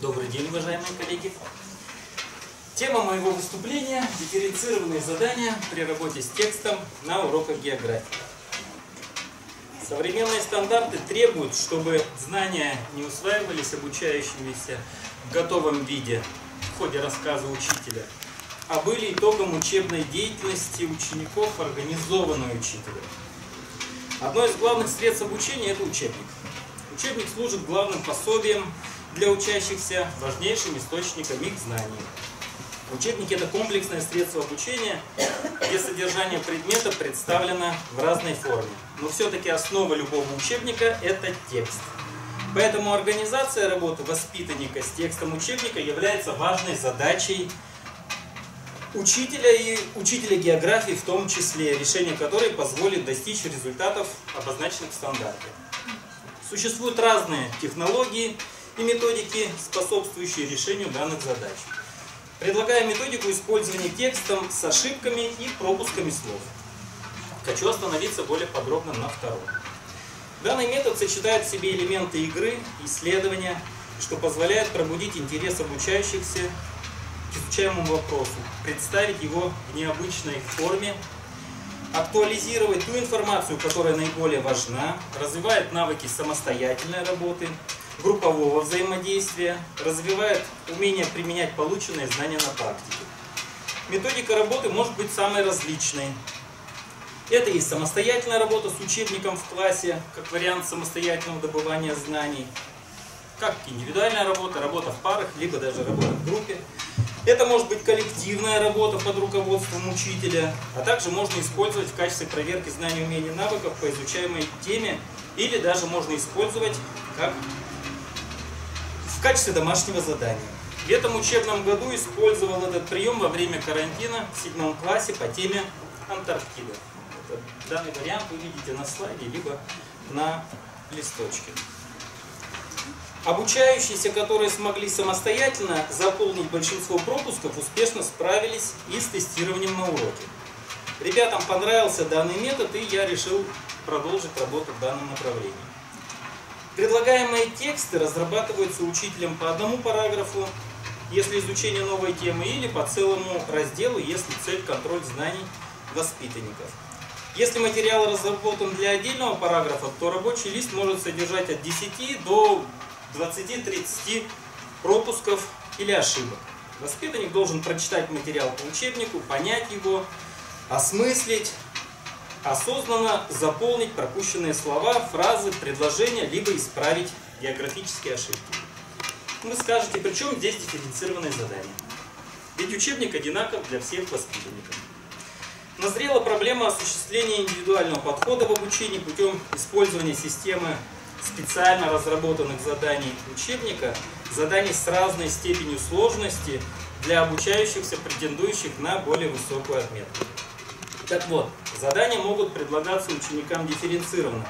Добрый день, уважаемые коллеги. Тема моего выступления – дифференцированные задания при работе с текстом на уроках географии. Современные стандарты требуют, чтобы знания не усваивались обучающимися в готовом виде в ходе рассказа учителя, а были итогом учебной деятельности учеников, организованной учителем. Одно из главных средств обучения – это учебник. Учебник служит главным пособием для учащихся, важнейшим источником их знаний. Учебники – это комплексное средство обучения, где содержание предмета представлено в разной форме. Но все-таки основа любого учебника – это текст. Поэтому организация работы воспитанника с текстом учебника является важной задачей учителя и учителя географии в том числе, решение которой позволит достичь результатов, обозначенных в стандарте. Существуют разные технологии и методики, способствующие решению данных задач. Предлагаю методику использования текстом с ошибками и пропусками слов. Хочу остановиться более подробно на втором. Данный метод сочетает в себе элементы игры, исследования, что позволяет пробудить интерес обучающихся к изучаемому вопросу, представить его в необычной форме, актуализировать ту информацию, которая наиболее важна, развивает навыки самостоятельной работы, группового взаимодействия, развивает умение применять полученные знания на практике. Методика работы может быть самой различной. Это и самостоятельная работа с учебником в классе, как вариант самостоятельного добывания знаний, как индивидуальная работа, работа в парах, либо даже работа в группе. Это может быть коллективная работа под руководством учителя, а также можно использовать в качестве проверки знаний, умений, навыков по изучаемой теме, или даже можно использовать как в качестве домашнего задания. В этом учебном году использовал этот прием во время карантина в 7 классе по теме Антарктида. Данный вариант вы видите на слайде, либо на листочке. Обучающиеся, которые смогли самостоятельно заполнить большинство пропусков, успешно справились и с тестированием на уроке. Ребятам понравился данный метод, и я решил продолжить работу в данном направлении. Предлагаемые тексты разрабатываются учителем по одному параграфу, если изучение новой темы, или по целому разделу, если цель – контроль знаний воспитанников. Если материал разработан для отдельного параграфа, то рабочий лист может содержать от 10 до 20-30 пропусков или ошибок. Воспитанник должен прочитать материал по учебнику, понять его, осмыслить, осознанно заполнить пропущенные слова, фразы, предложения, либо исправить географические ошибки. Вы скажете, при чем здесь дифференцированное задание? Ведь учебник одинаков для всех воспитанников. Назрела проблема осуществления индивидуального подхода в обучении путем использования системы специально разработанных заданий учебника, заданий с разной степенью сложности для обучающихся, претендующих на более высокую отметку. Так вот, задания могут предлагаться ученикам дифференцированно.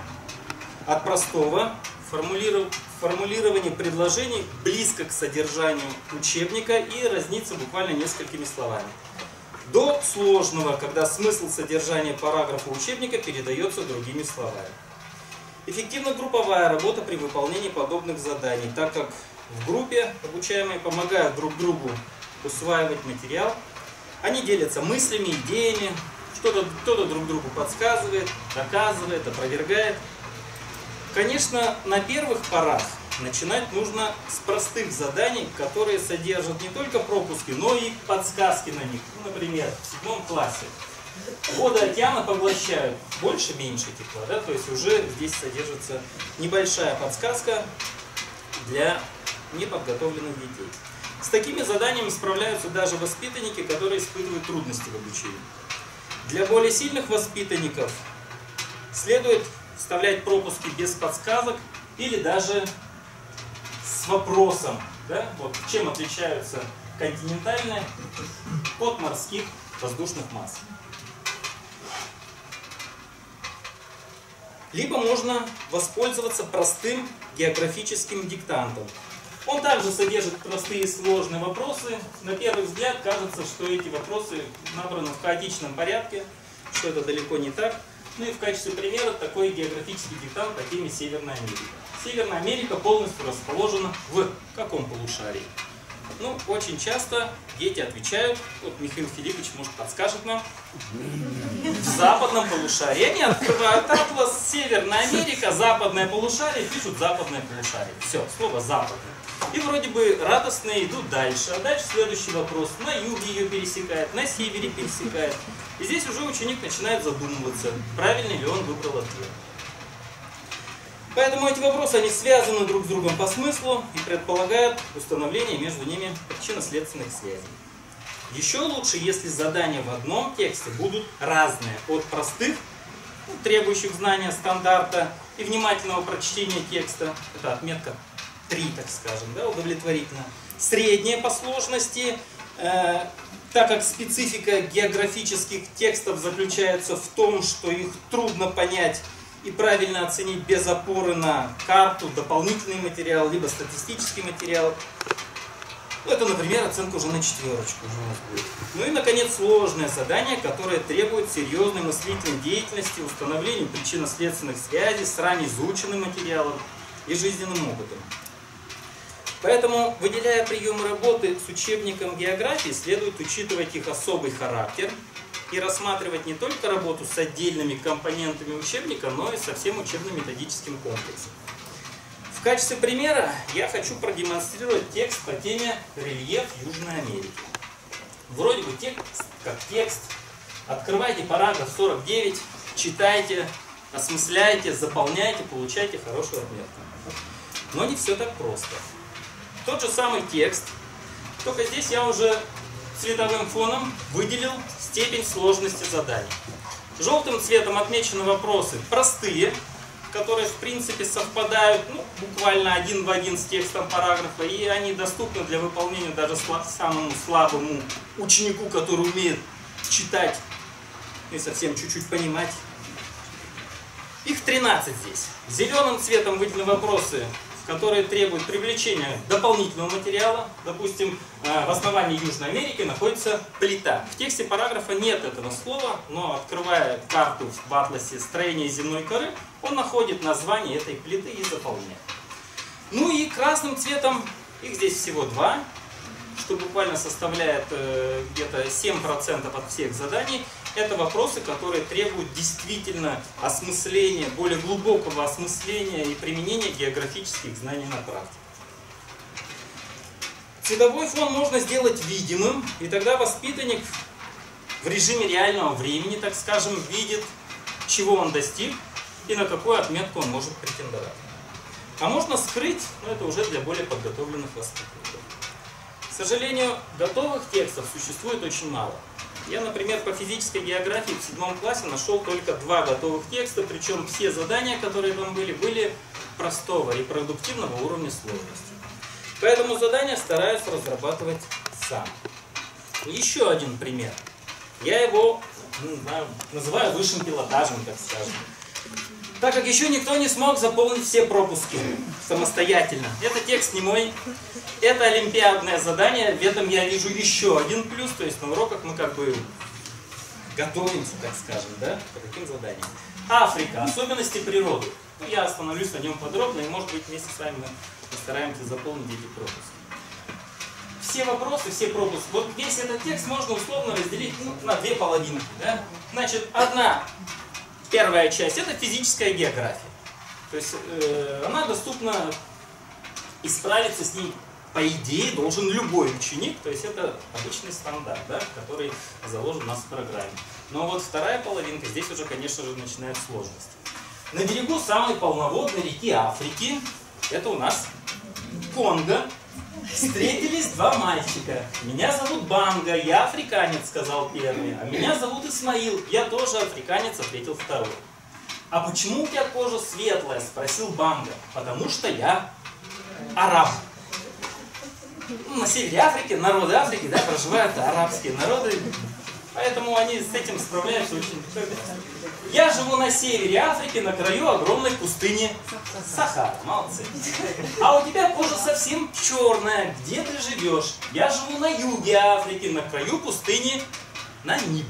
От простого формулирования предложений близко к содержанию учебника и разниться буквально несколькими словами, до сложного, когда смысл содержания параграфа учебника передается другими словами. Эффективна групповая работа при выполнении подобных заданий, так как в группе обучаемые помогают друг другу усваивать материал, они делятся мыслями, идеями, кто-то друг другу подсказывает, доказывает, опровергает. Конечно, на первых порах начинать нужно с простых заданий, которые содержат не только пропуски, но и подсказки на них. Например, в 7 классе воды океана поглощают больше-меньше тепла, да? То есть уже здесь содержится небольшая подсказка для неподготовленных детей. С такими заданиями справляются даже воспитанники, которые испытывают трудности в обучении. Для более сильных воспитанников следует вставлять пропуски без подсказок или даже с вопросом, да? Вот чем отличаются континентальные от морских воздушных масс. Либо можно воспользоваться простым географическим диктантом. Он также содержит простые и сложные вопросы. На первый взгляд кажется, что эти вопросы набраны в хаотичном порядке, что это далеко не так. Ну и в качестве примера такой географический диктант по теме Северная Америка. Северная Америка полностью расположена в каком полушарии? Ну, очень часто дети отвечают, вот Михаил Филиппович, может, подскажет нам, в западном полушарии. Они открывают атлас, Северная Америка, западное полушарие, пишут западное полушарие. Все, слово западное. И вроде бы радостные идут дальше. А дальше следующий вопрос. На юге ее пересекает, на севере пересекает. И здесь уже ученик начинает задумываться, правильно ли он выбрал ответ. Поэтому эти вопросы, они связаны друг с другом по смыслу и предполагают установление между ними причинно-следственных связей. Еще лучше, если задания в одном тексте будут разные, от простых, требующих знания стандарта и внимательного прочтения текста, это отметка 3, так скажем, да, удовлетворительно, средние по сложности, так как специфика географических текстов заключается в том, что их трудно понять и правильно оценить без опоры на карту, дополнительный материал, либо статистический материал. Это, например, оценка уже на 4 уже у нас будет. Ну и, наконец, сложное задание, которое требует серьезной мыслительной деятельности, установления причинно-следственных связей с ранее изученным материалом и жизненным опытом. Поэтому, выделяя приемы работы с учебником географии, следует учитывать их особый характер и рассматривать не только работу с отдельными компонентами учебника, но и со всем учебно-методическим комплексом. В качестве примера я хочу продемонстрировать текст по теме «Рельеф Южной Америки». Вроде бы текст как текст. Открывайте параграф 49, читайте, осмысляйте, заполняйте, получайте хорошую отметку. Но не все так просто. Тот же самый текст, только здесь я уже цветовым фоном выделил степень сложности заданий. Желтым цветом отмечены вопросы простые, которые в принципе совпадают буквально один в один с текстом параграфа, и они доступны для выполнения даже самому слабому ученику, который умеет читать и совсем чуть-чуть понимать. Их 13 здесь. Зеленым цветом выделены вопросы, которые требуют привлечения дополнительного материала. Допустим, в основании Южной Америки находится плита. В тексте параграфа нет этого слова, но открывая карту в атласе строения земной коры, он находит название этой плиты и заполняет. Ну и красным цветом, их здесь всего 2, что буквально составляет где-то 7% от всех заданий. Это вопросы, которые требуют действительно осмысления, более глубокого осмысления и применения географических знаний на практике. Цветовой фон можно сделать видимым, и тогда воспитанник в режиме реального времени, так скажем, видит, чего он достиг и на какую отметку он может претендовать. А можно скрыть, но это уже для более подготовленных воспитанников. К сожалению, готовых текстов существует очень мало. Я, например, по физической географии в 7 классе нашел только 2 готовых текста, причем все задания, которые там были простого, репродуктивного уровня сложности. Поэтому задания стараюсь разрабатывать сам. Еще один пример. Я его называю высшим пилотажем, так скажем. Так как еще никто не смог заполнить все пропуски самостоятельно. Это текст не мой. Это олимпиадное задание. В этом я вижу еще один плюс. То есть на уроках мы как бы готовимся, так скажем, да, по таким заданиям. Африка. Особенности природы. Ну, я остановлюсь на нем подробно. И может быть вместе с вами мы постараемся заполнить эти пропуски. Все вопросы, все пропуски. Вот весь этот текст можно условно разделить на 2 половинки. Да? Значит, первая часть – это физическая география. То есть она доступна, и справиться с ней, по идее, должен любой ученик. То есть это обычный стандарт, да, который заложен у нас в программе. Но вот вторая половинка, здесь уже, конечно же, начинает сложность. На берегу самой полноводной реки Африки, это у нас Конго, встретились 2 мальчика. Меня зовут Банга, я африканец, сказал первый. А меня зовут Исмаил, я тоже африканец, ответил второй. А почему у тебя кожа светлая, спросил Банга. Потому что я араб. На севере Африки, народы Африки, да, проживают арабские народы. Поэтому они с этим справляются очень легко. Я живу на севере Африки, на краю огромной пустыни Сахара. Молодцы. А у тебя кожа совсем черная. Где ты живешь? Я живу на юге Африки, на краю пустыни Намиб.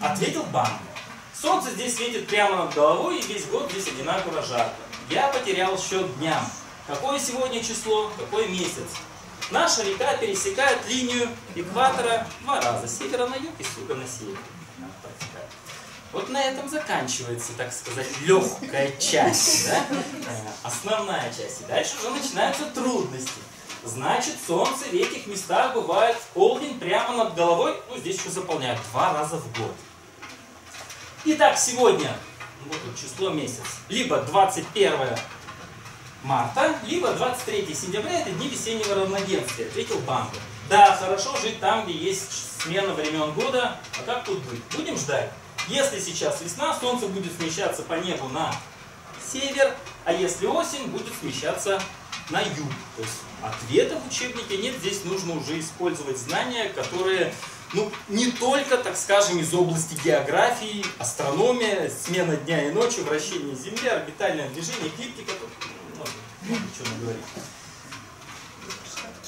Ответил Банга. Солнце здесь светит прямо над головой, и весь год здесь одинаково жарко. Я потерял счет дням. Какое сегодня число, какой месяц? Наша река пересекает линию экватора 2 раза. С севера на юг и с юга на север. Вот на этом заканчивается, так сказать, легкая часть, да? Основная часть. И дальше уже начинаются трудности. Значит, солнце в этих местах бывает в полдень прямо над головой. Ну, здесь еще заполняют 2 раза в год. Итак, сегодня, вот тут число, месяц, либо 21 марта, либо 23 сентября, это дни весеннего равноденствия, ответил Банга. Да, хорошо жить там, где есть смена времен года, а как тут быть? Будем ждать. Если сейчас весна, солнце будет смещаться по небу на север, а если осень, будет смещаться на юг. То есть ответа в учебнике нет, здесь нужно уже использовать знания, которые, ну, не только, так скажем, из области географии, астрономия, смена дня и ночи, вращение Земли, орбитальное движение, эклиптика, тут много чего наговорить.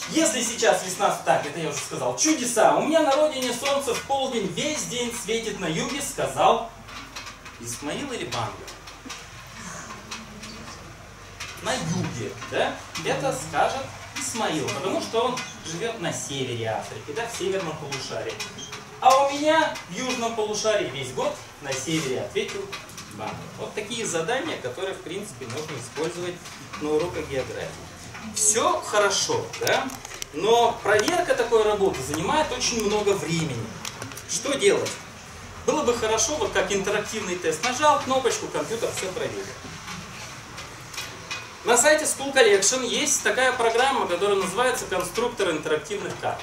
Если сейчас весна, так, это я уже сказал, чудеса. У меня на родине солнце в полдень весь день светит на юге, сказал Исмаил или Банга? На юге, да? Это скажет Исмаил, потому что он живет на севере Африки, да, в северном полушарии. А у меня в южном полушарии весь год на севере, ответил Банга. Вот такие задания, которые, в принципе, можно использовать на уроках географии. Все хорошо, да? Но проверка такой работы занимает очень много времени. Что делать? Было бы хорошо, вот как интерактивный тест. Нажал кнопочку, компьютер все проверил. На сайте School Collection есть такая программа, которая называется «Конструктор интерактивных карт».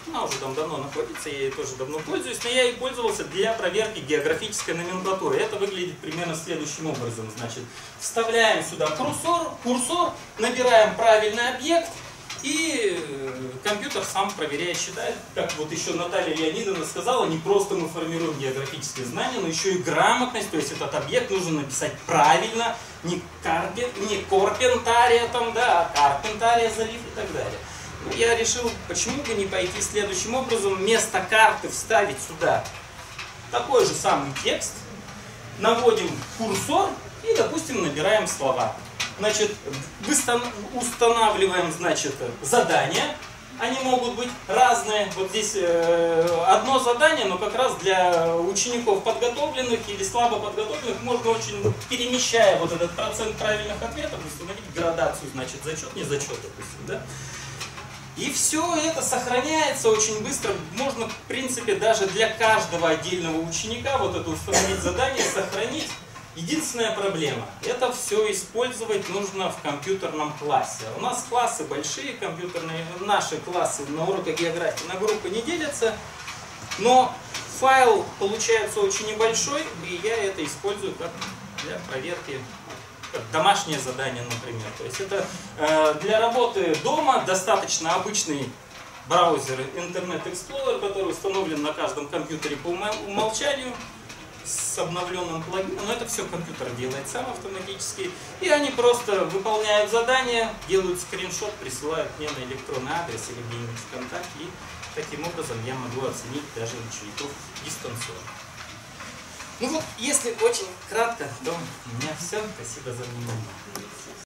Она уже там давно находится, я ей тоже давно пользуюсь, но я ей пользовался для проверки географической номенклатуры. Это выглядит примерно следующим образом. Значит, вставляем сюда курсор, набираем правильный объект, и компьютер сам проверяет, считает. Как вот еще Наталья Леонидовна сказала, не просто мы формируем географические знания, но еще и грамотность. То есть этот объект нужно написать правильно, не Корпентария, там, да, а Карпентария залив и так далее. Я решил, почему бы не пойти следующим образом, вместо карты вставить сюда такой же самый текст, наводим курсор и, допустим, набираем слова. Значит, устанавливаем, значит, задания. Они могут быть разные. Вот здесь одно задание, но как раз для учеников подготовленных или слабо подготовленных можно очень, перемещая вот этот процент правильных ответов, установить градацию, значит, зачет, не зачет, допустим, да? И все это сохраняется очень быстро. Можно, в принципе, даже для каждого отдельного ученика вот это установить задание, сохранить. Единственная проблема – это все использовать нужно в компьютерном классе. У нас классы большие, компьютерные, наши классы на уроках географии на группы не делятся, но файл получается очень небольшой, и я это использую как для проверки. Домашнее задание, например. То есть это для работы дома достаточно обычный браузер Internet Explorer, который установлен на каждом компьютере по умолчанию с обновленным плагином. Но это все компьютер делает сам автоматически. И они просто выполняют задание, делают скриншот, присылают мне на электронный адрес или где-нибудь ВКонтакте. И таким образом я могу оценить даже учеников дистанционно. Ну вот, если очень кратко, то у меня все. Спасибо за внимание.